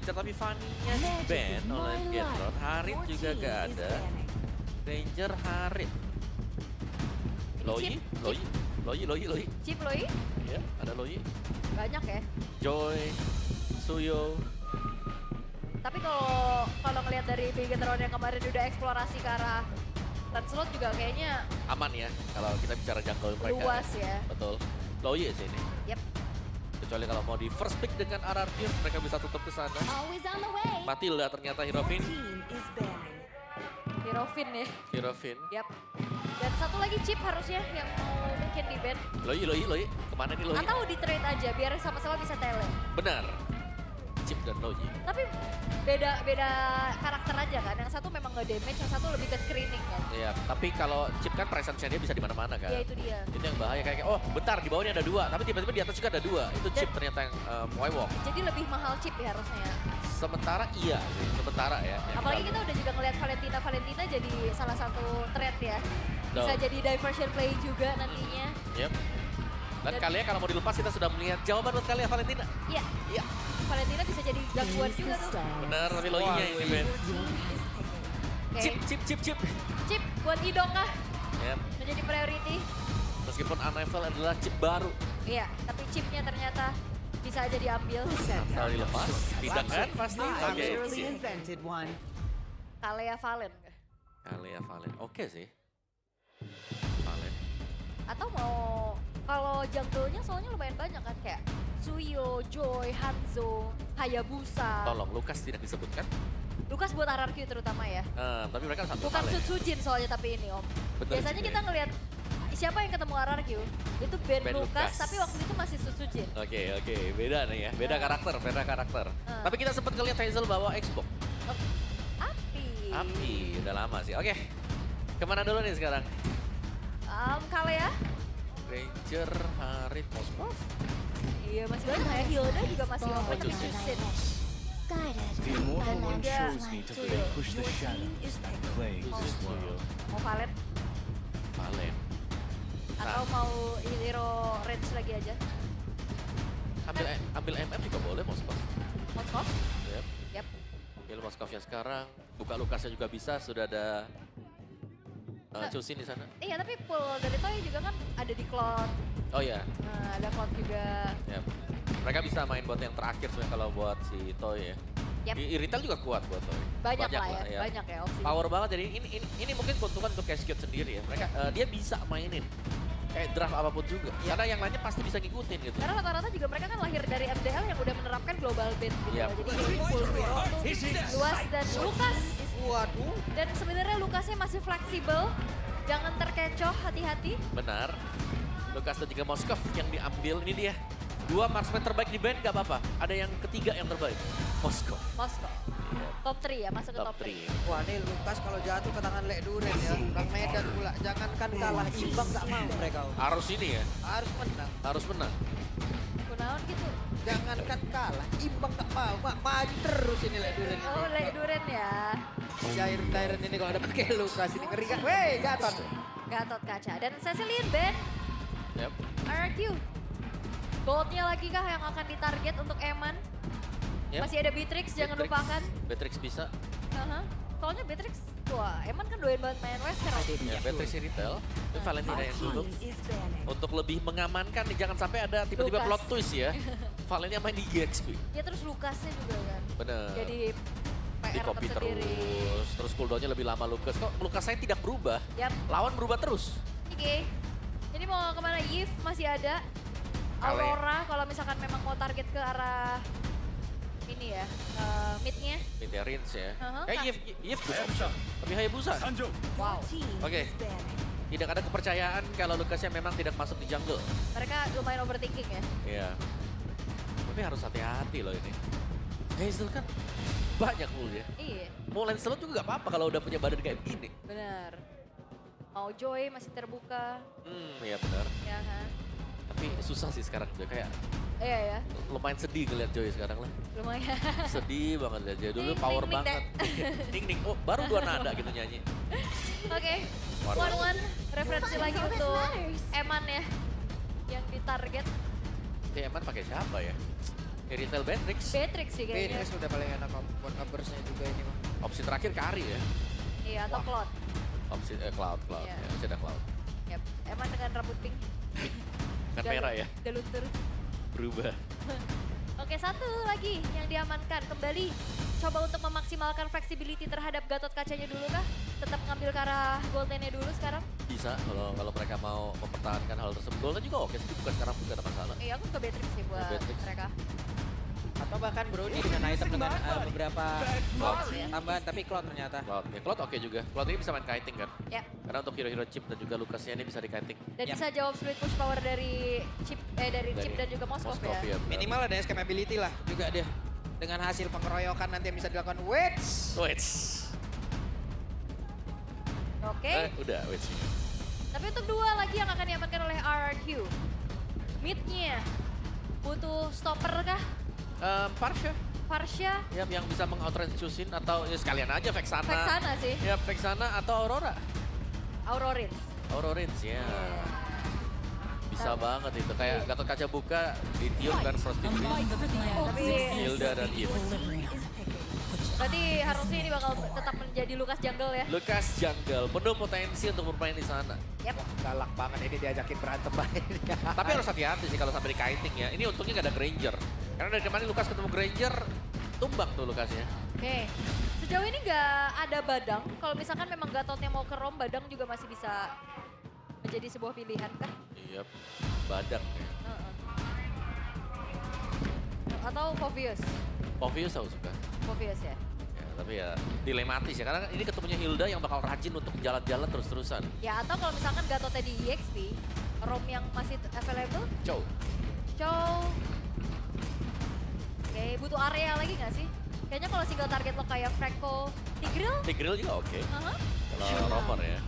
Ranger, tapi Fanny-nya di-ban oleh Gendron. Harit juga gak ada. Ranger Harit. Loi. Chip Loi, Iya, ada Loi. banyak ya. Joy, Suyo. Tapi kalau ngelihat dari Bigetron yang kemarin udah eksplorasi ke arah Lancelot juga kayaknya Aman ya, kalau kita bicara jungle mereka. luas ya. Betul. Loi sih ini. Yep. Kecuali kalau mau di first pick dengan RRQ, mereka bisa tutup ke sana. Matilda ternyata Hirofin. Hirofin ya. Hirofin. Yep. Dan satu lagi Chip harusnya yang mau mungkin di ban. Loi. Kemana nih Loi? Atau di trade aja biar sama-sama bisa tele. Benar. Chip dan Loi. Tapi beda karakter aja kan. Yang satu memang nggak damage, yang satu lebih ke screening kan. Iya, tapi kalau Chip kan presence-nya dia bisa di mana-mana kan. Iya itu dia. Itu yang bahaya kayak, oh bentar di bawahnya ada 2, tapi tiba-tiba di atas juga ada 2. Itu Chip ternyata yang Moywalk. Jadi lebih mahal Chip ya harusnya. Sementara iya sih, sementara ya. yang Apalagi kita udah juga ngeliat Valentina jadi salah satu trend ya. Bisa jadi diversion play juga nantinya. Yep. Dan kalian kalau mau dilepas kita sudah melihat jawaban buat kalian Valentina. Iya. Iya. Valentina bisa jadi gangguan juga tuh. Bener, tapi Loi-nya ini Ben. Oke. Chip. Chip buat Idong kah? Yep. Menjadi priority. Meskipun Unravel adalah chip baru. Iya, tapi chipnya ternyata bisa aja diambil. Kalau dilepas, tidak kan pasti. Oke. Kalea Valen kah? Kalea Valen, oke sih. Valen. Atau mau, kalau jungle-nya soalnya lumayan banyak kan kayak Suyo, Joy, Hanzo, Hayabusa. Tolong, Lukas tidak disebutkan. Lukas buat RRQ terutama ya. Tapi mereka satu Bukan Valen. Sutsujin soalnya tapi ini om. Bener Biasanya juga kita ya. ngelihat siapa yang ketemu RRQ itu Ben Ben Lukas, Lukas. tapi waktu itu masih Sutsujin. Oke, beda nih ya. Beda karakter. Tapi kita sempat ngeliat Hazel bawa Xbox. Oh, Api, udah lama sih. Oke, kemana dulu nih sekarang? Kalea? Ranger, Harit, Moskov. Iya masih banyak ya, Hilda juga masih open di Juicy. Juicin. The Immortal One Juga chose me to Suyo. push the shadows that plague this world. Mau Valen? Valen. Atau mau hero range lagi aja? Ambil MM juga boleh Moskov. Moskov? Yep. Yap. Ambil Moskovnya sekarang. Buka Lukasnya juga bisa, sudah ada Chusin di sana. Iya tapi pool dari Toy juga kan ada di Cloud. Oh iya, Nah, ada Cloud juga. yep. Mereka bisa main buat yang terakhir sebenarnya kalau buat si Toy ya. Yep. Di retail juga kuat buat Toy. Banyak lah ya, banyak ya opsi. Power banget, jadi ini mungkin keuntungan untuk Cascade sendiri ya. Mereka dia bisa mainin kayak draft apapun juga. Karena yang lainnya pasti bisa ngikutin gitu. Karena rata-rata juga mereka kan lahir dari MDL yang udah menerapkan global ban gitu. Yep. Jadi full hero tuh luas dan Lukas. Waduh. Dan sebenarnya Lukasnya masih fleksibel. Jangan terkecoh, hati-hati. Benar. Lukas dan juga Moskov yang diambil, ini dia. 2 marksman terbaik di band gak apa-apa. Ada yang ketiga yang terbaik. Moskov. Moskow. Top 3 ya, masuk ke Top top 3. 3. Wah nih Lukas kalau jatuh ke tangan Lek Duren ya. Bang Medan pula. Jangankan kalah, imbang gak mau mereka. Harus ini ya, Harus menang. harus menang. Kunaon gitu. Jangankan kalah, imbang gak mau. Maju terus ini Lek Duren. Oh, Lek Duren ya. Jairen ini kalau ada pakai Lukas ini ngeri kan. Weh, Gatot. Gatot Kaca. Dan Cecilin Ben, Yep. RRQ. Goldnya lagi kah yang akan ditarget untuk Eman? Yep. Masih ada Beatrix, jangan Beatrix. lupakan. Beatrix bisa. Soalnya Beatrix, wah Eman kan doyan banget main Western. Ya, Beatrix di retail. Itu Valentina yang duduk. Untuk lebih mengamankan nih, jangan sampai ada tiba-tiba Lukas. plot twist ya. Valennya main di GXP. Ya terus Lukasnya juga kan. Bener. Jadi Di PR copy tersendiri. terus cooldownnya lebih lama Lukas. Kok Lukas saya tidak berubah? Yap, Lawan berubah terus. oke. Ini mau kemana? Yves masih ada. Aurora kalau misalkan memang mau target ke arah ini ya, mid-nya. Media Rins ya. Uh-huh. Yef tapi Hayabusa. Wow. Oke. Tidak ada kepercayaan kalau Lukasnya memang tidak masuk di jungle. Mereka lumayan overthinking ya. Iya. Tapi harus hati-hati loh ini. Hazel kan banyak ya. Iya, Mau Lancelot juga gak apa-apa kalau udah punya badan kayak begini. benar. Mau Joy masih terbuka, Iya benar. ya kan? Tapi susah sih sekarang juga kayak Iya ya, lumayan sedih ngeliat Joy sekarang lah. lumayan. Sedih banget liat Joy. Dulu Ding, power ding, ding, banget. Ding ding. Oh, baru 2 nada gitu nyanyi. Oke, one referensi lagi untuk Eman ya, yang ditarget. Eman pakai siapa ya? Retail Beatrix. Beatrix sih Ini kayaknya. sudah paling enak buat ngeburstnya juga ini mah. Opsi terakhir Kari ya. Iya, atau Cloud. Opsi Cloud. Iya. Ya, masih ada Cloud. Yap. Emang dengan rambut pink. Kan merah ya, Galuntur. berubah. Oke, satu lagi yang diamankan. Kembali coba untuk memaksimalkan flexibility terhadap Gatot Kacanya dulu kah? Tetap ngambil ke arah Golden-nya dulu sekarang? Bisa kalau mereka mau mempertahankan hal tersebut. Golden juga oke sih, bukan sekarang bukan ada masalah. Iya, aku ke Beatrix sih buat Beatrix. mereka. Atau bahkan Brody dengan item dengan beberapa Ya. tambahan, tapi Cloud ternyata. Cloud, ya, Cloud oke juga. Cloud ini bisa main kiting kan? Ya. Karena untuk hero-hero chip dan juga Lucasnya ini bisa di kiting. Dan Ya. bisa jawab split push power dari Chip dan juga Moskov ya. ya. Minimal ada scamability lah juga dia. Dengan hasil pengeroyokan nanti yang bisa dilakukan. Wait! Wait. Oke. Udah, wait sih. Tapi untuk dua lagi yang akan diamankan oleh RRQ. Mid-nya butuh stopper kah? Parsha, Farsha? ya, yang bisa meng-outrange Chusin atau ya sekalian aja Vexana. Vexana sih. Ya, Vexana atau Aurora. Aurorin. Aurorins ya. Bisa banget itu. Kayak Gatot Kaca buka, ditiup kan Frosty Breeze, Tapi Hilda dan Eve. berarti harusnya ini bakal tetap menjadi Lucas Jungle ya. Lucas Jungle, penuh potensi untuk bermain di sana. Yap. Galak banget ini diajakin berantem banget. Tapi harus hati-hati sih kalau sampai di kiting ya. Ini untungnya nggak ada Granger. Karena dari kemarin Lucas ketemu Granger, tumbang tuh Lucasnya. Oke. Sejauh ini nggak ada Badang. Kalau misalkan memang Gatotnya mau ke Rom, Badang juga masih bisa menjadi sebuah pilihan kan? Iya, badak ya. Atau Fovius. Obvious aku suka. Fovius ya. Ya, tapi ya dilematis ya. Karena ini ketemunya Hilda yang bakal rajin untuk jalan-jalan terus-terusan. Ya atau kalau misalkan Gatotnya di EXP, Rom yang masih available, Chow. Chow. Oke, butuh area lagi nggak sih? Kayaknya kalau single target lo kayak Franco, Tigreal, Tigreal juga oke. aha, Kalau rover ya.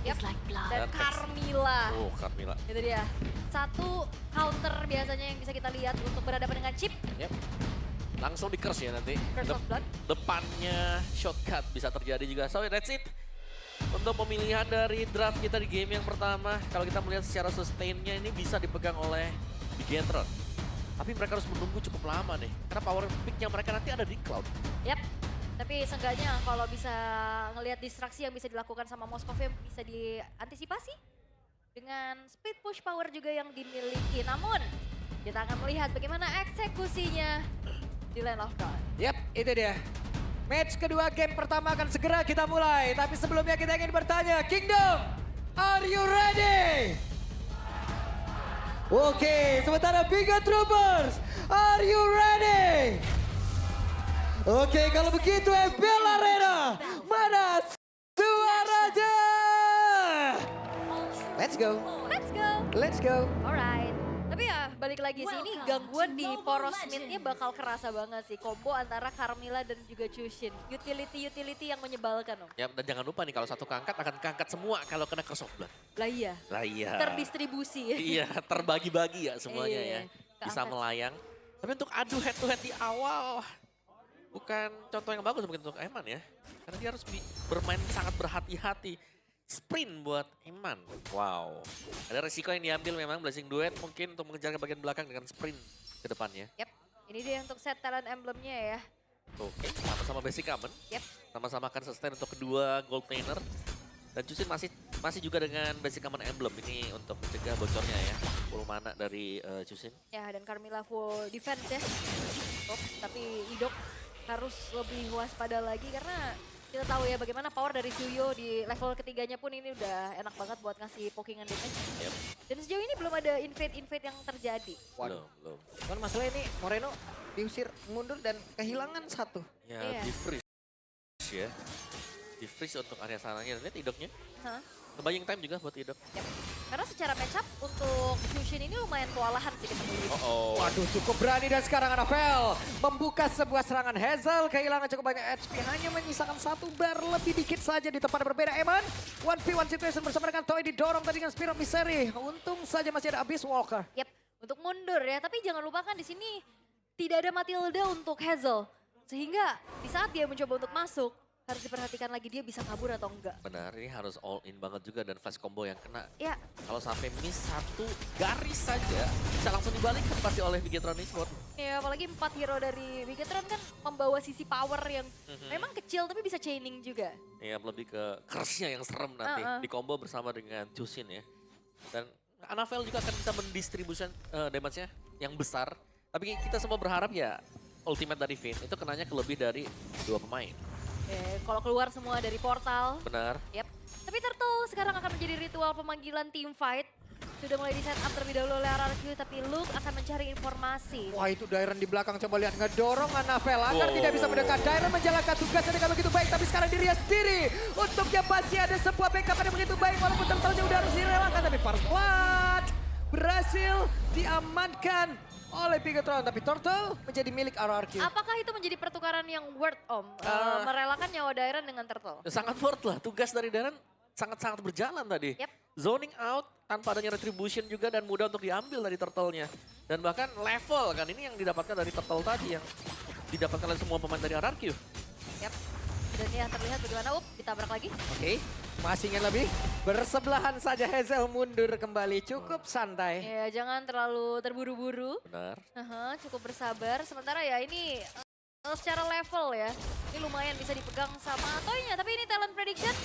yap. It's like blood. Dan Dan Carmilla. Oh, Carmilla. Itu dia. Satu counter biasanya yang bisa kita lihat untuk berhadapan dengan Chip, Yep. Langsung di curse ya nanti. Curse of Blood. Depannya shortcut bisa terjadi juga. So that's it. Untuk pemilihan dari draft kita di game yang pertama, kalau kita melihat secara sustain-nya ini bisa dipegang oleh Bigetron. Tapi mereka harus menunggu cukup lama nih. Karena power pick-nya mereka nanti ada di Cloud. Yap. Tapi seenggaknya kalau bisa ngelihat distraksi yang bisa dilakukan sama Moskov yang bisa diantisipasi dengan speed push power juga yang dimiliki. Namun kita akan melihat bagaimana eksekusinya di Land of Dawn. Yap, itu dia. Match kedua game pertama akan segera kita mulai. Tapi sebelumnya kita ingin bertanya, Kingdom, are you ready? Oke, sementara Biga Troopers, are you ready? Oke, kalau begitu FBL Arena, mana suaranya? Let's go, Let's go. let's go. Alright. Tapi ya balik lagi sih, ini gangguan di poros mid-nya bakal kerasa banget sih. Combo antara Carmilla dan juga Chushin. Utility yang menyebalkan om. Ya, dan jangan lupa nih kalau satu keangkat akan keangkat semua kalau kena Curse of Blood. Lah iya, Lah iya. terdistribusi. Iya, terbagi-bagi ya semuanya Iya, ya. Bisa keangkat. melayang. Tapi untuk adu head to head di awal, bukan contoh yang bagus mungkin untuk Eman ya. Karena dia harus bermain sangat berhati-hati. Sprint buat Eman. Wow. Ada resiko yang diambil memang Blessing Duet mungkin untuk mengejar ke bagian belakang dengan sprint ke depannya. Yap, ini dia untuk set talent emblemnya ya. Oke, sama-sama basic common. Yap. Sama-sama akan sustain untuk kedua gold laner. Dan Chusin masih juga dengan basic common emblem ini untuk mencegah bocornya ya. Full mana dari Chusin. Ya, dan Carmilla full defense ya. Tapi Idok harus lebih waspada lagi karena kita tahu ya bagaimana power dari Suyo di level ketiganya pun ini udah enak banget buat ngasih pokingan damage. Yep. Dan sejauh ini belum ada invade yang terjadi. Waduh. Belum. Cuman masalah ini Moreno diusir mundur dan kehilangan satu. Ya, Iya. di freeze ya. Di freeze untuk area sananya. Lihat Idoknya. Hah? Buying time juga buat Idok. Yap. Karena secara matchup untuk Fusion ini lumayan kewalahan sih ketemu Idok. Oh. Waduh, cukup berani dan sekarang Anavel membuka sebuah serangan. Hazel kehilangan cukup banyak HP, hanya menyisakan satu bar lebih dikit saja di tempat yang berbeda. Eman, 1v1 situation bersama dengan Toy didorong tadi dengan Spirit Misery. Untung saja masih ada Abyss Walker. Yap, untuk mundur ya. Tapi jangan lupakan di sini tidak ada Matilda untuk Hazel. Sehingga di saat dia mencoba untuk masuk, harus diperhatikan lagi dia bisa kabur atau enggak. Benar, ini harus all in banget juga dan flash combo yang kena. Ya, Kalau sampai miss satu garis saja, bisa langsung dibalikan pasti oleh Bigetron Esports. Ya apalagi 4 hero dari Bigetron kan membawa sisi power yang memang kecil tapi bisa chaining juga. Ya lebih ke curse-nya yang serem nanti. Di combo bersama dengan Chusin ya. Dan Anavel juga akan bisa mendistribusikan damage-nya yang besar. Tapi kita semua berharap ya ultimate dari Vayne itu kenanya ke lebih dari 2 pemain. Kalau keluar semua dari portal. Benar. Yap. Tapi Turtle sekarang akan menjadi ritual pemanggilan team fight. Sudah mulai di set up terlebih dahulu oleh RRQ, tapi Luke akan mencari informasi. Wah itu Dairon di belakang, coba lihat ngedorong Anavel agar Wow. tidak bisa mendekat. Dairon menjalankan tugasnya dengan begitu baik, tapi sekarang dirinya sendiri. Untuk yang pasti ada sebuah backup yang begitu baik, walaupun Turtle udah harus direlakan. Tapi First Blood berhasil diamankan oleh Bigetron, tapi Turtle menjadi milik RRQ. Apakah itu menjadi pertukaran yang worth, Om? Merelakan nyawa Dairon dengan Turtle? Sangat worth lah. Tugas dari Darren sangat-sangat berjalan tadi. Yap. Zoning out tanpa adanya retribution juga dan mudah untuk diambil dari turtle-nya. Dan bahkan level kan ini yang didapatkan dari turtle tadi yang didapatkan oleh semua pemain dari RRQ. Yap. Dan ya terlihat bagaimana, ditabrak lagi. Oke, masih ingin lebih. Bersebelahan saja Hazel mundur kembali, cukup santai. Ya jangan terlalu terburu-buru. Benar. Cukup bersabar. Sementara ya ini secara level ya, ini lumayan bisa dipegang sama Toy-nya. Tapi ini talent prediction.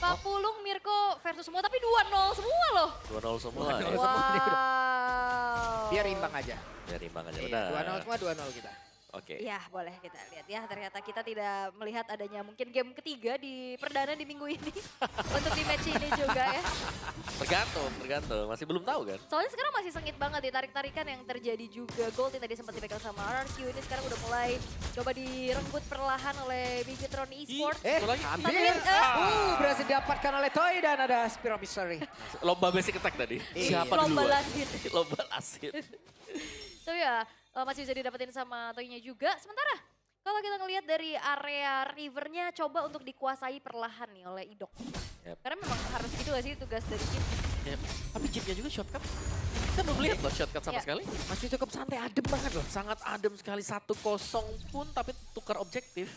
Papulung, Mirko versus semua, tapi 2-0 semua loh. 2-0 semua. 2-0 ya. semua nih udah. Wow. Biar imbang aja. Biar imbang aja. Iya, Benar. 2-0 semua, 2-0 kita. Oke. Ya boleh kita lihat ya, ternyata kita tidak melihat adanya mungkin game ketiga di perdana di minggu ini. Untuk di match ini juga ya. Tergantung. Masih belum tahu kan? Soalnya sekarang masih sengit banget tarik-tarikan yang terjadi juga. Gold yang tadi sempat dipegang sama RRQ ini sekarang udah mulai coba direnggut perlahan oleh Bigetron Esports. Satu lagi. Hampir. Berhasil didapatkan oleh Toy dan ada Spiral Mystery. Lomba basic attack tadi. Siapa Lomba duluan? lasit. Lomba lasit. Tapi ya masih bisa didapetin sama Toy-nya juga. Sementara kalau kita ngelihat dari area rivernya coba untuk dikuasai perlahan nih oleh Idok. Yep. Karena memang harus gitu gak sih tugas dari tim. Ya, tapi chipnya juga shortcut. Kita belum lihat loh shortcut sama Ya. sekali. Masih cukup santai, adem banget loh. Sangat adem sekali 1-0 pun tapi tukar objektif.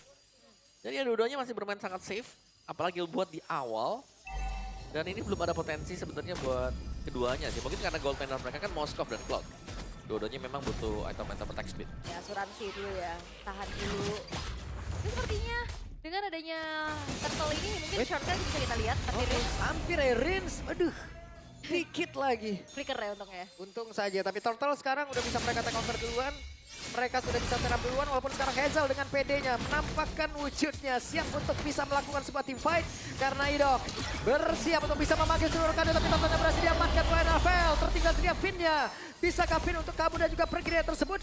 Jadi ya dua-duanya masih bermain sangat safe. Apalagi buat di awal. Dan ini belum ada potensi sebenarnya buat keduanya sih. Mungkin karena gold panel mereka kan Moskov dan Cloud. Dua-duanya memang butuh item-item attack speed. Ya asuransi dulu ya, tahan dulu. Tapi sepertinya dengan adanya turtle ini mungkin shortcut bisa kita lihat. Tapi Hampir ya, Rins. Aduh, dikit lagi. flicker ya untungnya. Untung saja, tapi Turtle sekarang udah bisa mereka take over duluan. Mereka sudah bisa serap duluan, walaupun sekarang Hazel dengan PD-nya menampakkan wujudnya siap untuk bisa melakukan sebuah team fight. Karena Idok bersiap untuk bisa memanggil seluruh kader, tapi Turtle berhasil diamankan oleh Anavel. Tertinggal sedia Finn-nya. Bisakah Finn untuk kabur dan juga pergi dari tersebut?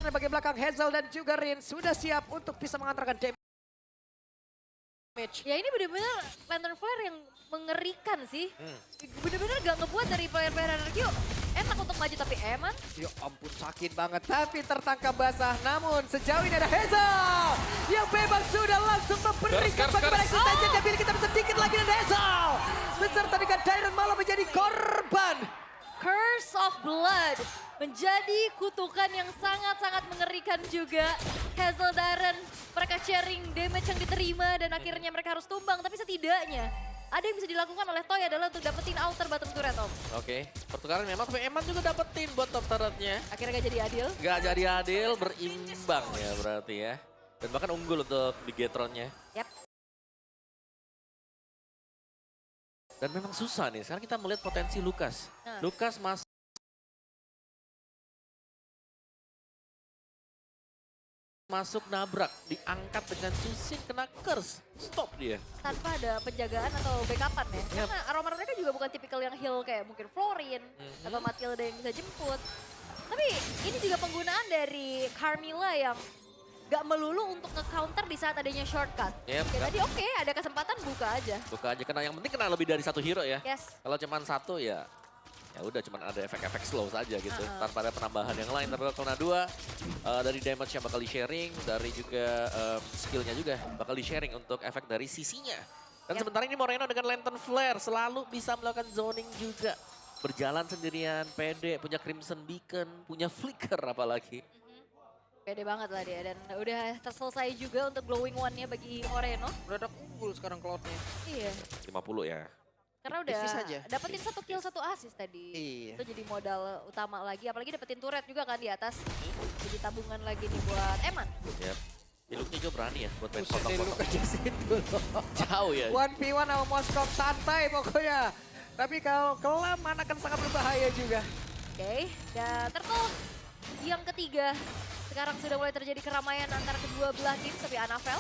Karena bagian belakang Hazel dan juga Rin sudah siap untuk bisa mengantarkan damage. Ya ini benar-benar Lantern Flare yang mengerikan sih. Benar-benar gak ngebuat dari player-player RRQ enak untuk maju, tapi Eman Ya ampun sakit banget, tapi tertangkap basah. Namun sejauh ini ada Hazel yang bebas sudah langsung memberikan bagaimana eksistensinya. Bila kita bisa sedikit lagi dan Hazel beserta dengan Dairon malah menjadi korban. Curse of Blood menjadi kutukan yang sangat-sangat mengerikan juga. Hazel Darren, mereka sharing damage yang diterima dan akhirnya mereka harus tumbang. Tapi setidaknya ada yang bisa dilakukan oleh Toy adalah untuk dapetin outer bottom turret, Om. Oke, pertukaran memang tapi Eman juga dapetin buat top turretnya. Akhirnya gak jadi adil. Gak jadi adil, berimbang ya berarti ya. Dan bahkan unggul untuk Bigetron-nya. Yap. Dan memang susah nih, sekarang kita melihat potensi Lukas. Lukas masuk nabrak, diangkat dengan Chusin, kena curse. Stop dia. Tanpa ada penjagaan atau backupan ya. Karena armor mereka juga bukan tipikal yang heal kayak mungkin Florin atau Matilda yang bisa jemput. Tapi ini juga penggunaan dari Carmilla yang gak melulu untuk nge-counter di saat adanya shortcut. Yep, Kayak tadi oke, ada kesempatan buka aja. buka aja, kena yang penting kena lebih dari satu hero ya. Yes. Kalau cuma satu ya udah cuman ada efek-efek slow saja gitu. Tanpa ada penambahan yang lain. Tapi kalau kena dua, dari damage yang bakal di-sharing, dari juga skillnya juga bakal di-sharing untuk efek dari sisinya. Dan sementara ini Moreno dengan Lantern Flare selalu bisa melakukan zoning juga. Berjalan sendirian, pede, punya Crimson Beacon, punya Flicker apalagi. Pede banget lah dia dan udah terselesai juga untuk glowing one-nya bagi Moreno. Udah ada unggul sekarang Cloud-nya. Iya. 50 ya. Karena udah Tipis aja. dapetin 1 kill 1 assist tadi. Iya. Itu jadi modal utama lagi, apalagi dapetin turret juga kan di atas. Jadi tabungan lagi nih buat Eman. Yap. Iluknya juga berani ya buat main Buset deh, lu kotak-kotak. kerja situ loh. Jauh ya. 1v1 sama Moskov santai pokoknya. Tapi kalau kelamaan akan sangat berbahaya juga. Oke, dan Turtle yang ketiga. Sekarang sudah mulai terjadi keramaian antara kedua belah tim, tapi Anavel.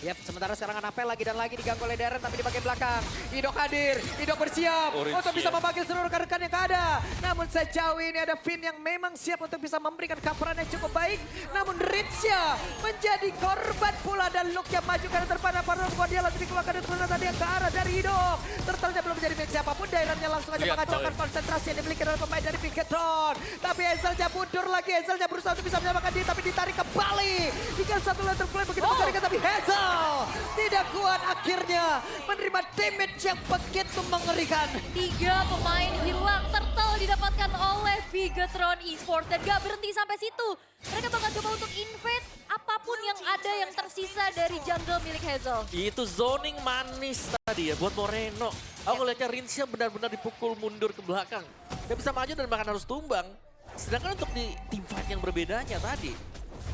Yap, sementara sekarang Anapel lagi dan lagi diganggu oleh Darren tapi di bagian belakang. Idok hadir, Idok bersiap Orange untuk bisa siap. memanggil seluruh rekan-rekan yang ada. Namun sejauh ini ada Finn yang memang siap untuk bisa memberikan coveran yang cukup baik. Namun Ritzya menjadi korban pula dan Luke yang maju ke depan. Padahal dia lagi dikeluarkan dari sebelah tadi yang ke arah dari Idok. Tertelnya belum menjadi milik siapapun, Darrennya langsung aja Lihat, mengacaukan Toy. konsentrasi yang dimiliki oleh pemain dari Bigetron. Tapi Hazelnya mundur lagi, Hazelnya berusaha untuk bisa menyamakan diri tapi ditarik kembali. Tinggal satu letter play begitu mencarikan tapi Hazel tidak kuat akhirnya menerima damage yang begitu mengerikan. 3 pemain hilang, Turtle didapatkan oleh Bigetron Esports dan gak berhenti sampai situ. Mereka bakal coba untuk invade apapun yang ada yang tersisa dari jungle milik Hazel. Itu zoning manis tadi ya buat Moreno. Aku ngeliatnya Rinsya benar-benar dipukul mundur ke belakang. Gak bisa maju dan bahkan harus tumbang. Sedangkan untuk di team fight yang berbedanya tadi,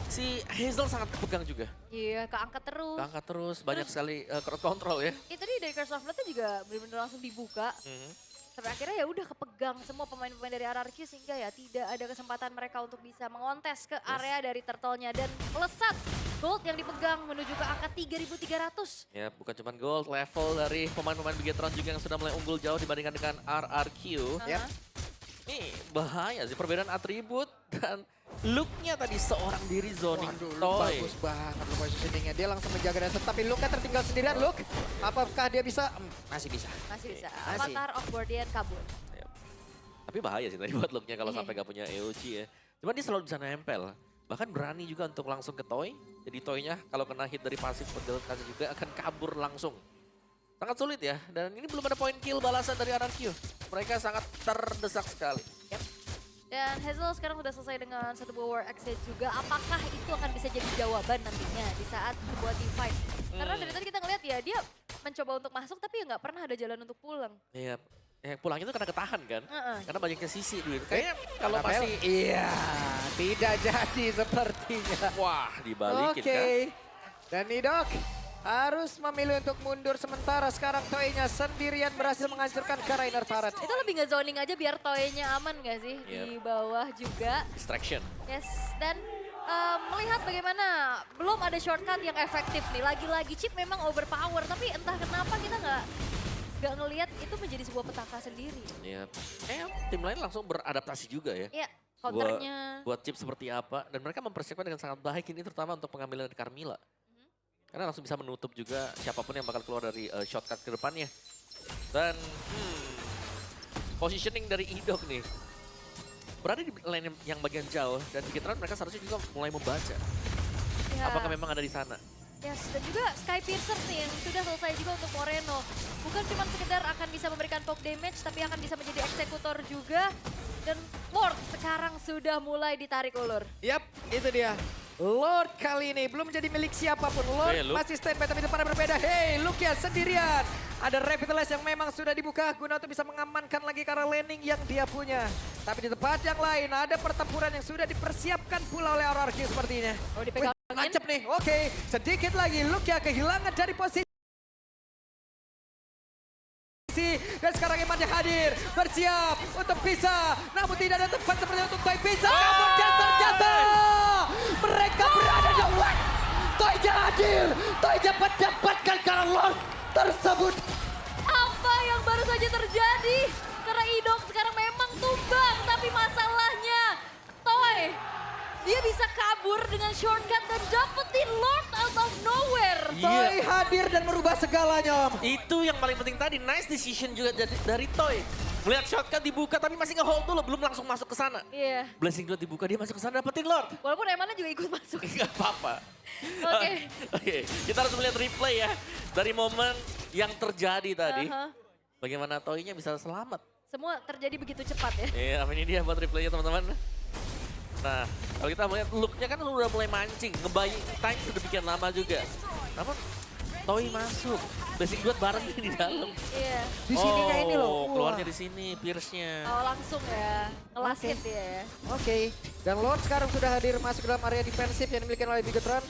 si Hazel sangat kepegang juga. Iya, keangkat terus. Angkat terus, banyak sekali crowd control ya. Itu tadi dari Curse of Blood juga benar-benar langsung dibuka. Sampai akhirnya ya udah kepegang semua pemain-pemain dari RRQ sehingga ya tidak ada kesempatan mereka untuk bisa mengontes ke area dari turtle-nya dan melesat gold yang dipegang menuju ke angka 3.300. Ya bukan cuma gold, level dari pemain-pemain Bigetron juga yang sudah mulai unggul jauh dibandingkan dengan RRQ. Aha. Ini bahaya sih perbedaan atribut dan look-nya tadi seorang diri zoning Toy. Bagus banget lu positioningnya. Dia langsung menjaga dasar tapi Luke tertinggal sendirian. Luke, apakah dia bisa? Masih bisa. Masih bisa. Masih. Avatar of Guardian kabur. Ya. Tapi bahaya sih tadi buat look-nya kalau Iya. sampai gak punya EOG ya. Cuman dia selalu bisa nempel. Bahkan berani juga untuk langsung ke Toy. Jadi Toy-nya kalau kena hit dari pasif kasih juga akan kabur langsung. Sangat sulit ya. Dan ini belum ada point kill balasan dari RRQ. Mereka sangat terdesak sekali. Dan Hazel sekarang sudah selesai dengan satu buah War Exit juga. Apakah itu akan bisa jadi jawaban nantinya di saat sebuah team fight? Karena dari tadi kita ngeliat ya dia mencoba untuk masuk tapi ya nggak pernah ada jalan untuk pulang. Iya. Pulangnya tuh karena ketahan kan. Heeh. Karena banyaknya sisi dulu. Kayaknya kalau Anapel, masih... iya, tidak jadi sepertinya. Wah dibalikin Oke. kan. Dan Idok harus memilih untuk mundur sementara sekarang Toy-nya sendirian berhasil menghancurkan ke Rainer turret. Itu lebih nge-zoning aja biar Toy-nya aman gak sih? Iya. Di bawah juga. Distraction. Yes, dan melihat bagaimana belum ada shortcut yang efektif nih. Lagi-lagi Chip memang overpower, tapi entah kenapa kita nggak ngelihat itu menjadi sebuah petaka sendiri. Iya. Tim lain langsung beradaptasi juga ya. Iya, counternya. Buat chip seperti apa. Dan mereka mempersiapkan dengan sangat baik ini terutama untuk pengambilan dari Carmilla. Karena langsung bisa menutup juga siapapun yang bakal keluar dari shortcut ke depannya. Dan positioning dari Idok nih. Berada di lane yang bagian jauh dan Bigetron mereka seharusnya juga mulai membaca. Ya. Apakah memang ada di sana? Yes, dan juga Sky Piercer nih yang sudah selesai juga untuk Moreno. Bukan cuma sekedar akan bisa memberikan poke damage, tapi akan bisa menjadi eksekutor juga. Dan Lord sekarang sudah mulai ditarik ulur. Yap, itu dia. Lord kali ini belum menjadi milik siapapun. Lord Hey, Luke. masih standby tapi depannya berbeda. Hey, Luke ya sendirian. Ada Revitalize yang memang sudah dibuka guna untuk bisa mengamankan lagi karena landing yang dia punya. Tapi di tempat yang lain ada pertempuran yang sudah dipersiapkan pula oleh RRQ sepertinya. Oh, dipegangin. Wih, nancep nih. Oke, sedikit lagi Luke ya kehilangan dari posisi. Dan sekarang Eman yang hadir, bersiap untuk bisa. Namun tidak ada tempat seperti untuk Toy bisa. Kemudian ternyata mereka berada di awal. Toy hadir, Toy mendapatkan karena Lord tersebut. Apa yang baru saja terjadi? Karena Idok sekarang memang tumbang, tapi masalahnya Toy, dia bisa kabur dengan shortcut dan dapetin Lord out of nowhere. Toy hadir dan merubah segalanya. Om. Itu yang paling penting tadi, nice decision juga dari Toy. Melihat shotgun dibuka tapi masih nge-hold dulu, belum langsung masuk ke sana. Iya, Blessing Dot dibuka, dia masuk ke sana dapetin Lord. walaupun Emannya juga ikut masuk. Gak apa-apa. Oke. Oke, kita harus melihat replay ya. Dari momen yang terjadi tadi. Aha. Bagaimana Toy-nya bisa selamat. Semua terjadi begitu cepat ya. Iya, ini dia buat replaynya teman-teman. Nah, kalau kita melihat look-nya kan udah mulai mancing. Ngebaying time sedemikian lama juga. Namun Toy masuk Basic duet bareng nih di dalam. Iya. Di sininya ini loh. Wah. Keluarnya di sini, Pierce-nya. Oh langsung ya, ngelas Oke. hit dia ya. Oke, dan Lord sekarang sudah hadir masuk dalam area defensif yang dimiliki oleh Bigetron.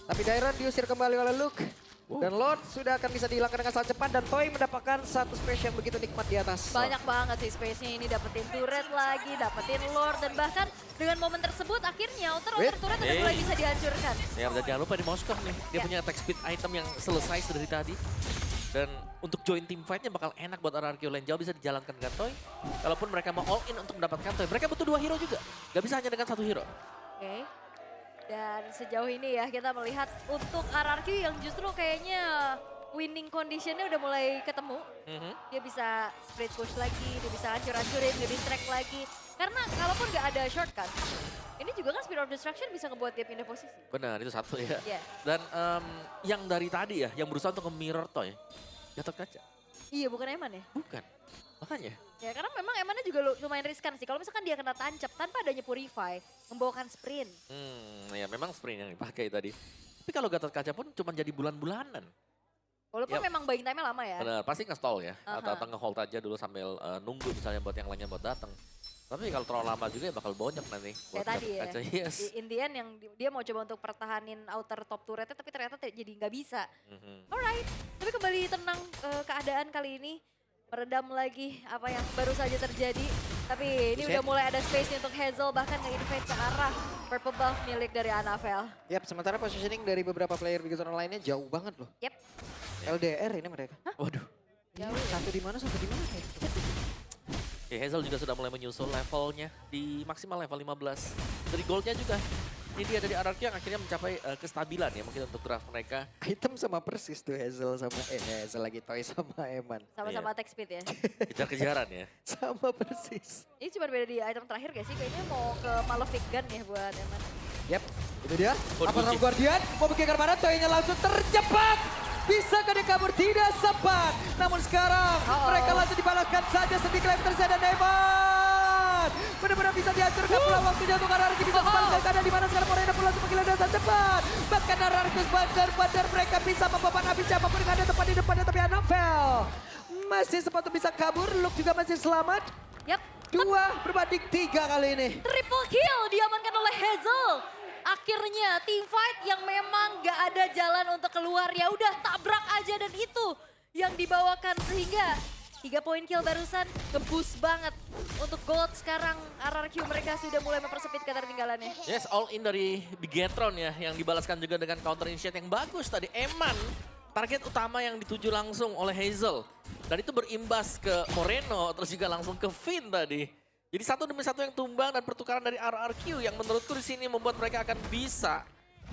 Tapi Dairon diusir kembali oleh Luke. Dan Lord sudah akan bisa dihilangkan dengan sangat cepat dan Toy mendapatkan satu space yang begitu nikmat di atas. Banyak banget sih space-nya ini, dapetin turret lagi, dapetin lord, dan bahkan dengan momen tersebut akhirnya outer turret udah mulai bisa dihancurkan. Ya, dan jangan lupa di Moskov nih, dia Ya. punya attack speed item yang selesai dari tadi. Dan untuk join team fight-nya bakal enak buat RRQ lane jauh bisa dijalankan dengan Toy. Kalaupun mereka mau all in untuk mendapatkan Toy, mereka butuh 2 hero juga. Gak bisa hanya dengan 1 hero. Oke. Dan sejauh ini ya kita melihat untuk RRQ yang justru kayaknya winning conditionnya udah mulai ketemu. Dia bisa split push lagi, dia bisa hancur-hancurin, dia distract lagi. Karena kalaupun gak ada shortcut, ini juga kan Spear of Destruction bisa ngebuat dia pindah posisi. Benar, itu satu ya. Iya. Dan yang dari tadi ya, yang berusaha untuk nge-mirror Toy, Gatot Kaca. Iya bukan Eman ya? Bukan. Makanya. Ya karena memang Emannya juga lumayan riskan sih. Kalau misalkan dia kena tancap tanpa adanya Purify, membawakan sprint. Ya memang sprint yang dipakai tadi. Tapi kalau Gatot Kaca pun cuma jadi bulan-bulanan. Walaupun Yap. memang buying time-nya lama ya. Benar, pasti nge-stall ya. Aha. Atau nge-hold aja dulu sambil nunggu misalnya buat yang lainnya buat datang. Tapi kalau terlalu lama juga ya bakal bonyok nanti. Buat Kayak tadi Gatot ya. Kaca, yes. In the end yang dia mau coba untuk pertahanin outer top turretnya tapi ternyata jadi nggak bisa. Mhm. Alright, tapi kembali tenang keadaan kali ini. Meredam lagi apa yang baru saja terjadi. Tapi ini Buset. udah mulai ada space untuk Hazel bahkan nge-invade ke arah purple buff milik dari Anavel. Yap, sementara positioning dari beberapa player Bigetron lainnya jauh banget loh. Yep. LDR ini mereka. Waduh. Iya, satu di mana, satu di mana. Ya, Hazel juga sudah mulai menyusul levelnya di maksimal level 15. Dari goldnya juga. Ini dia dari RRQ yang akhirnya mencapai kestabilan ya mungkin untuk draft mereka. Item sama persis tuh Hazel sama Hazel lagi Toy sama Eman. Sama-sama attack speed ya. Kejar-kejaran ya. Sama persis. Ini cuma beda di item terakhir gak sih? Kayaknya mau ke Malefic Gun ya buat Eman. Yap, itu dia. Oh, Apa dikunci. Guardian mau bikin kemana? Toynya langsung terjebak. Bisa dia kabur? Tidak sempat. Namun sekarang mereka langsung dibalaskan saja sedikit lagi terjadi dan Eman. Benar-benar bisa dihancurkan pula waktunya untuk RRQ bisa kembali keadaan di mana sekarang Morena pun langsung menggila dengan cepat. Bahkan RRQ benar-benar mereka bisa membawa api siapapun yang ada tepat di depannya tapi Anavel masih sempat untuk bisa kabur. Luke juga masih selamat. Yap, 2-3 kali ini. triple kill diamankan oleh Hazel. Akhirnya team fight yang memang gak ada jalan untuk keluar ya udah tabrak aja dan itu yang dibawakan sehingga 3 poin kill barusan nge-boost banget untuk gold. Sekarang RRQ mereka sudah mulai mempersempit ketertinggalannya. Yes, all in dari Bigetron ya yang dibalaskan juga dengan counter initiate yang bagus tadi. Eman target utama yang dituju langsung oleh Hazel. Dan itu berimbas ke Moreno terus juga langsung ke Finn tadi. Jadi satu demi satu yang tumbang dan pertukaran dari RRQ yang menurutku di sini membuat mereka akan bisa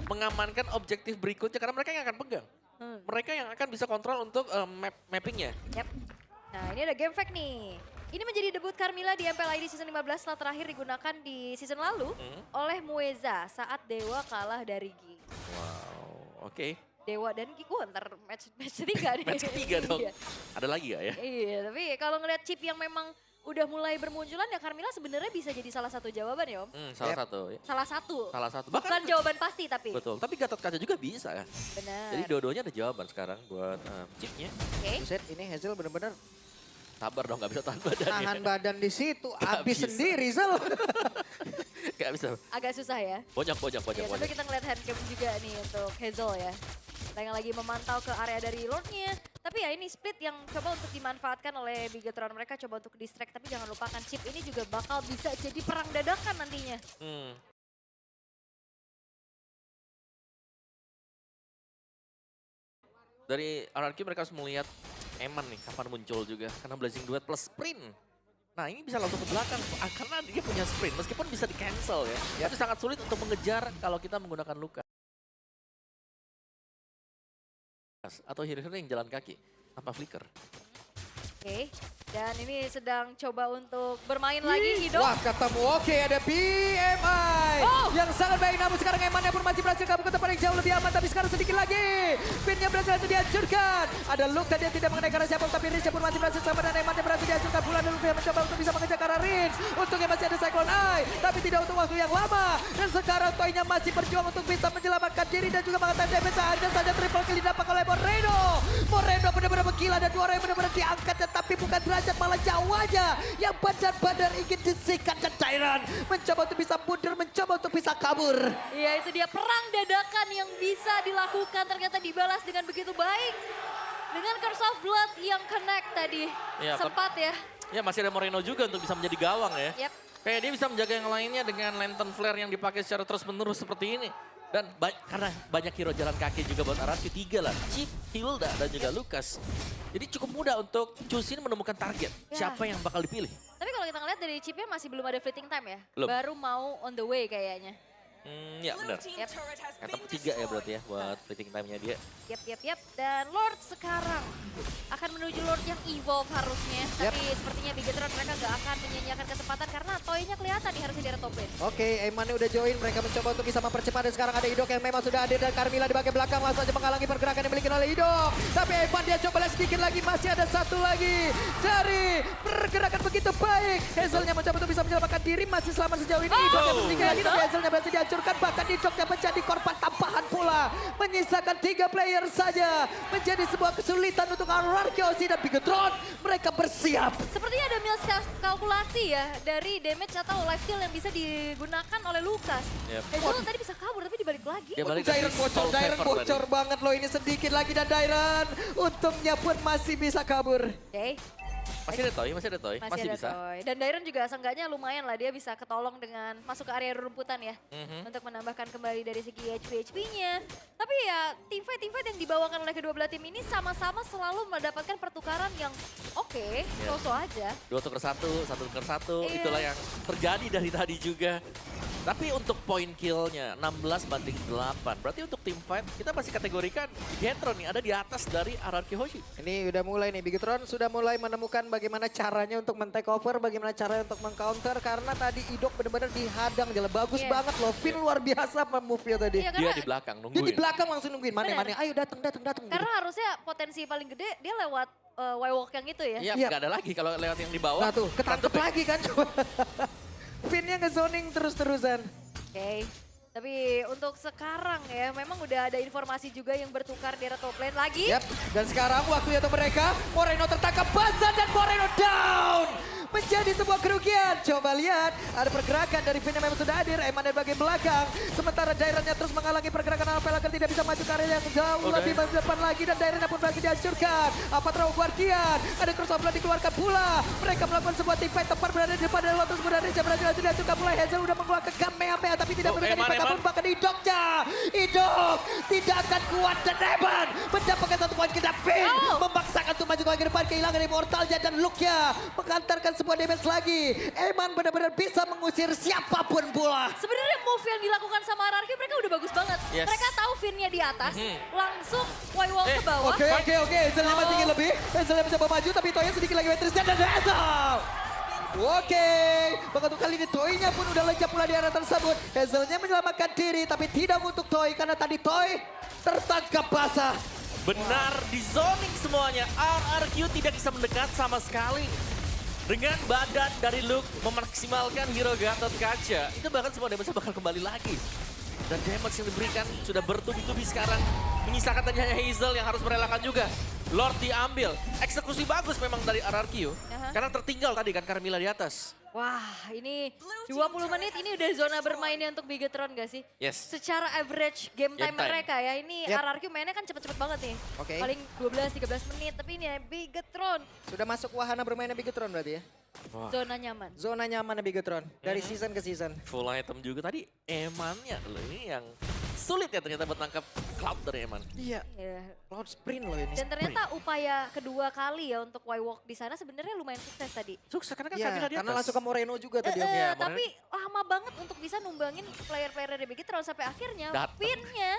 mengamankan objektif berikutnya karena mereka yang akan pegang. Mereka yang akan bisa kontrol untuk mappingnya. Yap. Nah ini ada game fact nih. Ini menjadi debut Carmilla di MPL ID season 15 setelah terakhir digunakan di season lalu oleh Mueza saat Dewa kalah dari Gi. Wow, oke. Dewa dan Gi, ntar match 3 nih. Match ketiga dong. Iya. Ada lagi gak ya? Iya, tapi kalau ngeliat chip yang memang udah mulai bermunculan ya Carmilla sebenarnya bisa jadi salah satu jawaban ya Om. Salah Yep. satu. Ya. Salah satu. Salah satu. Bukan jawaban pasti tapi. Betul, tapi Gatot Kaca juga bisa ya. Benar. Jadi dua-duanya ada jawaban sekarang buat chipnya. Oke. Buset, ini Hazel benar-benar Sabar dong, gak bisa tahan badannya. tahan badan di situ, habis bisa. sendiri Zel. Gak bisa. Agak susah ya. Bonyok. Ya, tapi kita ngeliat handcam juga nih untuk Hazel ya. Kita yang lagi memantau ke area dari Lordnya. Tapi ya ini split yang coba untuk dimanfaatkan oleh Bigetron. Mereka coba untuk distract, tapi jangan lupakan chip ini juga bakal bisa jadi perang dadakan nantinya. Dari RRQ mereka harus melihat Eman nih kapan muncul juga. Karena Blazing Duet plus sprint. Nah ini bisa langsung ke belakang. Karena dia punya sprint meskipun bisa di cancel ya. Tapi sangat sulit untuk mengejar kalau kita menggunakan Lukas. Atau hero-hero yang jalan kaki tanpa flicker. Oke, dan ini sedang coba untuk bermain lagi Ido. Wah, ketemu. Oke, ada BMI. Oh. Yang sangat baik, namun sekarang Emannya pun masih berhasil kabur ke tempat yang jauh lebih aman. Tapi sekarang sedikit lagi. Pinnya berhasil untuk dihancurkan. Ada Luke tadi yang tidak mengenai karena siapa. Tapi Rince pun masih berhasil sama dan Emannya berhasil dihancurkan. Pula ada Luke yang mencoba untuk bisa mengejar ke arah Rince. Untungnya masih ada Cyclone Eye. Tapi tidak untuk waktu yang lama. Dan sekarang Toy-nya masih berjuang untuk bisa menyelamatkan diri. Dan juga mengatakan damage. Ada saja triple kill didapat oleh Moreno. Moreno benar-benar menggila. Dan dua orang yang benar-benar diangkat. Tetapi bukan derajat, malah jauh aja. Yang badar-badar ingin disikat dan Tyran mencoba untuk bisa mundur, mencoba untuk bisa kabur. Iya, itu dia perang dadakan yang bisa dilakukan ternyata dibalas dengan begitu baik. Dengan Curse of Blood yang connect tadi. Iya, Sempat ya. Ya masih ada Moreno juga untuk bisa menjadi gawang ya. Yap. Kayak dia bisa menjaga yang lainnya dengan lantern flare yang dipakai secara terus-menerus seperti ini. Dan karena banyak hero jalan kaki juga buat Araki, 3 lah. Chip, Hilda, dan juga Lucas. Jadi cukup mudah untuk Chusin menemukan target. Ya. Siapa yang bakal dipilih. Tapi kalau kita ngeliat dari chipnya masih belum ada fleeting time ya. Belum. Baru mau on the way kayaknya. Ya benar. Yap. Kata 3 ya berarti ya buat fleeting time-nya dia. Yap. Dan Lord sekarang akan menuju Lord yang evolve harusnya. Tapi sepertinya Bigetron mereka gak akan menyia-nyiakan kesempatan karena Toy-nya kelihatan nih harusnya di area top lane. Oke, Emannya udah join. Mereka mencoba untuk bisa mempercepat. Dan sekarang ada Idok yang memang sudah hadir. Dan Carmilla di bagian belakang langsung saja menghalangi pergerakan yang dimiliki oleh Idok. Tapi Eman dia coba lihat sedikit lagi. Masih ada satu lagi dari pergerakan begitu baik. Hazelnya mencoba untuk bisa menyelamatkan diri. Masih selamat sejauh ini. Idok yang sedikit lagi. Tapi Hazelnya berhasil dihancurkan. Bahkan Idok yang menjadi korban tambahan pula. Menyisakan 3 player saja. Menjadi sebuah kesulitan untuk Ararkiosi dan Bigetron. Mereka bersiap. Sepertinya ada kalkulasi ya dari damage atau life steal yang bisa digunakan oleh Lucas. Yap. Hazel tadi bisa kabur tapi dibalik lagi. Dia balik Dairon dari bocor, Soul Dairon Saver bocor tadi. banget loh ini sedikit lagi dan Dairon untungnya pun masih bisa kabur. Oke. Masih ada Toy, masih ada Toy. Masih ada bisa. Toy. Dan Dairon juga seenggaknya lumayan lah, dia bisa ketolong dengan masuk ke area rumputan ya. Mhm. Untuk menambahkan kembali dari segi HP-nya. Tapi ya teamfight yang dibawakan oleh kedua belah tim ini sama-sama selalu mendapatkan pertukaran yang oke, so-so aja. 2 tuker 1, 1 tuker 1, Iya. itulah yang terjadi dari tadi juga. Tapi untuk point kill-nya 16 banding 8. Berarti untuk team fight kita masih kategorikan Bigetron nih ada di atas dari Ararki Hoshi. Ini udah mulai nih, Bigetron sudah mulai menemukan bagaimana caranya untuk men-take over, bagaimana caranya untuk meng-counter. Karena tadi Idok benar-benar dihadang, jelas bagus Iya. banget loh. Finn luar biasa move-nya tadi. Iya, Dia karena, di belakang Dia nungguin. di belakang langsung nungguin, Bener. mana-mana, ayo datang. karena harusnya potensi paling gede dia lewat Y-Walk yang itu ya. Iya, Iya. nggak ada lagi kalau lewat yang di bawah. Nah tuh, ketangkep Tante lagi kan. Finn-nya nge-zoning terus-terusan. Oke. Tapi untuk sekarang ya memang udah ada informasi juga yang bertukar di area top lane lagi. Yap, dan sekarang waktunya untuk mereka. Moreno tertangkap basah dan Moreno down. Menjadi sebuah kerugian. Coba lihat, ada pergerakan dari Finn yang memang sudah hadir. Eman dari bagian belakang. Sementara Daironnya terus menghalangi pergerakan Alpha agar tidak bisa maju ke area yang jauh lebih depan lagi. Dan Daironnya pun berhasil dihancurkan. Apa terlalu Guardian. Ada crossover dikeluarkan pula. Mereka melakukan sebuah team fight tepat berada di depan dari Lotus. Kemudian Rince berhasil dihancurkan pula. Hazel udah mengeluarkan Kamehameha tapi tidak memberikan Eman, impact. Eman. Namun bahkan Idoknya. Idok tidak akan kuat dan Eman mendapatkan 1 poin kita. Finn memaksakan untuk maju ke depan. Kehilangan immortalnya dan Luke-nya mengantarkan sebuah damage lagi. Eman benar-benar bisa mengusir siapapun pula. Sebenarnya move yang dilakukan sama Ararki mereka udah bagus banget. Yes. Mereka tahu Finn-nya di atas, langsung Y-Walk ke bawah. Oke. Hazelnya masih ingin lebih. Hazelnya mencoba maju tapi Toy sedikit lagi Matrixnya dan Hazel. Oke, begitu kali ini Toy-nya pun udah lenyap pula di area tersebut. Hazelnya menyelamatkan diri tapi tidak untuk Toy karena tadi Toy tertangkap basah. Benar di zoning semuanya. RRQ tidak bisa mendekat sama sekali. Dengan badan dari Luke memaksimalkan hero Gatot Kaca. Itu bahkan semua damage bakal kembali lagi. Dan damage yang diberikan sudah bertubi-tubi sekarang. Menyisakan tadi hanya Hazel yang harus merelakan juga. Lord diambil. Eksekusi bagus memang dari RRQ. Karena tertinggal tadi kan Carmilla di atas. Wah, ini 20 menit ini udah zona bermainnya untuk Bigetron gak sih? Yes. Secara average game time Game time. mereka ya, ini Yep. RRQ mainnya kan cepet-cepet banget nih. Oke. Paling 12-13 menit, tapi ini ya Bigetron Sudah masuk wahana bermainnya Bigetron berarti ya? zona nyaman. Zona nyaman Bigetron dari season ke season. Full item juga tadi. Emannya loh ini yang sulit ya ternyata buat nangkap Cloud dari Eman. Iya, Ya. Cloud sprint loh ini. Dan ternyata upaya kedua kali ya untuk Y-Walk di sana sebenarnya lumayan sukses tadi. Sukses karena kan Iya, Camilla di atas. karena langsung ke Moreno juga tadi. Eh, Iya, tapi lama banget untuk bisa numbangin player-player dari Bigetron sampai akhirnya Dateng. Finn-nya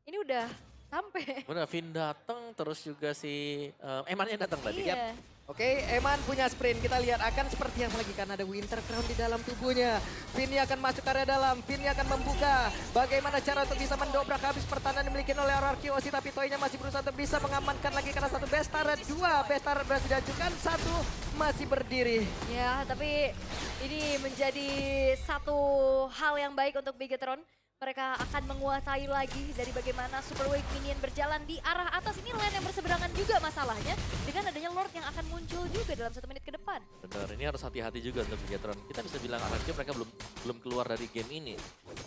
ini udah sampai. Bener, Finn datang terus juga si Emannya datang tadi. Iya. Oke, Eman punya sprint. Kita lihat akan seperti apa lagi karena ada Winter Crown di dalam tubuhnya. Vinny akan masuk ke area dalam. Vinny akan membuka. Bagaimana cara untuk bisa mendobrak habis pertahanan yang dimiliki oleh RRQ Osi. Tapi Toy-nya masih berusaha untuk bisa mengamankan lagi karena satu best turret. Dua best turret berhasil diajukan. Satu masih berdiri. Ya, tapi ini menjadi satu hal yang baik untuk Bigetron. Mereka akan menguasai lagi dari bagaimana Super Wave Minion berjalan di arah atas. Ini lane yang berseberangan juga masalahnya. Dengan adanya Lord yang akan muncul juga dalam 1 menit ke depan. Benar, ini harus hati-hati juga untuk Bigetron. Kita bisa bilang RRQ mereka belum keluar dari game ini.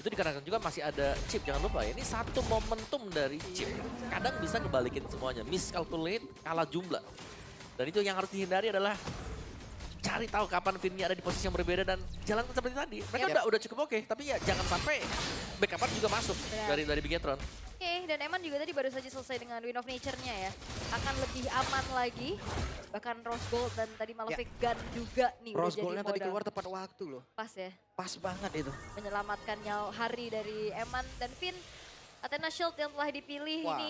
Itu dikarenakan juga masih ada chip, jangan lupa ya. Ini satu momentum dari chip. Kadang bisa ngebalikin semuanya, miscalculate, kalah jumlah. Dan itu yang harus dihindari adalah cari tahu kapan Vinny ada di posisi yang berbeda dan jalan seperti tadi. Mereka udah cukup oke, tapi ya jangan sampai backup juga masuk dari Bigetron. Oke, dan Eman juga tadi baru saja selesai dengan Win of Nature-nya ya. Akan lebih aman lagi. Bahkan Rose Gold dan tadi Malefic Gun juga nih udah Rose jadi Gold-nya tadi modal. keluar tepat waktu loh. Pas ya, Pas banget itu. menyelamatkan nyawa hari dari Eman dan Vin. Athena Shield yang telah dipilih Wah.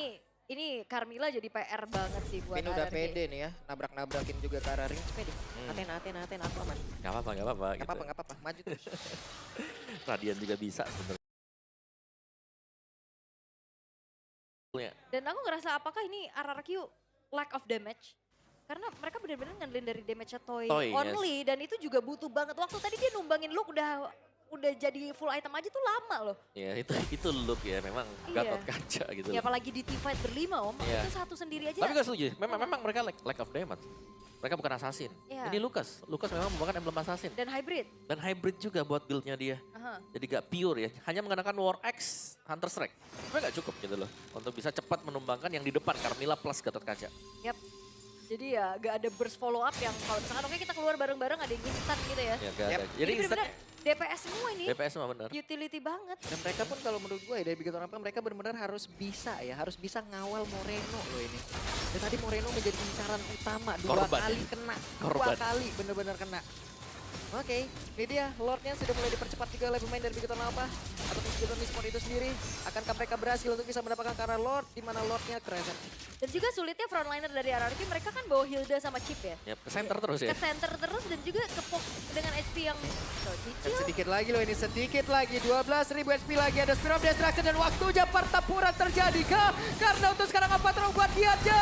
ini Carmilla jadi PR banget sih buat Vin udah RRQ. pede nih ya. Nabrak-nabrakin juga ke arah ring. Pede. Aten, aku aman. Gak apa-apa Gak gitu. apa-apa. Maju terus. Radian juga bisa sebenarnya. Dan aku ngerasa apakah ini RRQ lack of damage? Karena mereka benar-benar ngandelin dari damage-nya Toy Toy, only. Dan itu juga butuh banget waktu. Tadi dia numbangin Luke udah jadi full item aja tuh lama loh. Ya itu look ya, memang Iya. Gatot kaca gitu. Ya apalagi di team fight berlima om, Iya. itu satu sendiri aja. Tapi gue setuju, memang mereka lack of damage. Mereka bukan assassin. Iya. Ini Lucas memang merupakan emblem assassin. Dan hybrid. Dan hybrid juga buat build-nya dia. Aha. Jadi gak pure ya, hanya menggunakan War Axe, Hunter Strike. Tapi gak cukup gitu loh, untuk bisa cepat menumbangkan yang di depan, Carmilla plus Gatot Kaca. Yap. Jadi ya gak ada burst follow up yang kalau misalkan oke kita keluar bareng-bareng ada yang instan gitu ya. Ya, gak Yap. ada. Jadi Jadi benar-benar instan DPS semua ini. DPS mah bener. Utility banget. Dan mereka pun kalau menurut gue ya dari Bigetron apa mereka benar-benar harus bisa ngawal Moreno loh ini. Dan tadi Moreno menjadi incaran utama dua Korban. kali kena. Korban. 2 kali benar-benar kena. Oke, ini dia Lordnya sudah mulai dipercepat juga oleh pemain dari Bigetron Alpha atau Bigetron Esports itu sendiri. Akankah mereka berhasil untuk bisa mendapatkan karena Lord di mana Lordnya Crescent. Dan juga sulitnya frontliner dari RRQ mereka kan bawa Hilda sama Chip ya. Ya, ke center terus ya. Ke center terus dan juga ke dengan HP yang so, Dan cicil. sedikit lagi loh ini, sedikit lagi. 12.000 HP lagi, ada Spear of Destruction dan waktunya pertempuran terjadi kah? Karena untuk sekarang apa terang buat dia aja.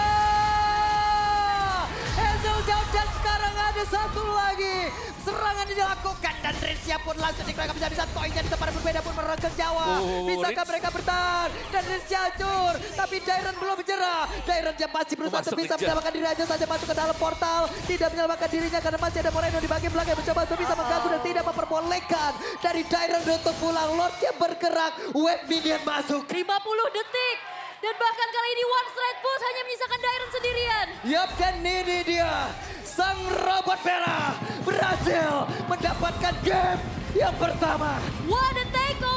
Hazel down dan sekarang ada satu lagi. Serangan dilakukan dan Rizya pun langsung dikerahkan bisa Toy-nya di tempat berbeda pun merekam Jawa. Bisakah Riz. mereka bertahan? Dan Rizya hancur. Tapi Dairon belum menyerah. Dairon yang masih berusaha untuk Masuk bisa kejar. menyelamatkan diri aja saja masuk ke dalam portal. Tidak menyelamatkan dirinya karena masih ada Moreno di bagian belakang yang mencoba untuk bisa mengganggu dan tidak memperbolehkan dari Dairon untuk pulang. Lordnya bergerak, wave minion masuk. 50 detik. Dan bahkan kali ini one straight push hanya menyisakan Dairon sendirian. Yap, dan ini dia. Sang robot merah berhasil mendapatkan game yang pertama. What a takeover.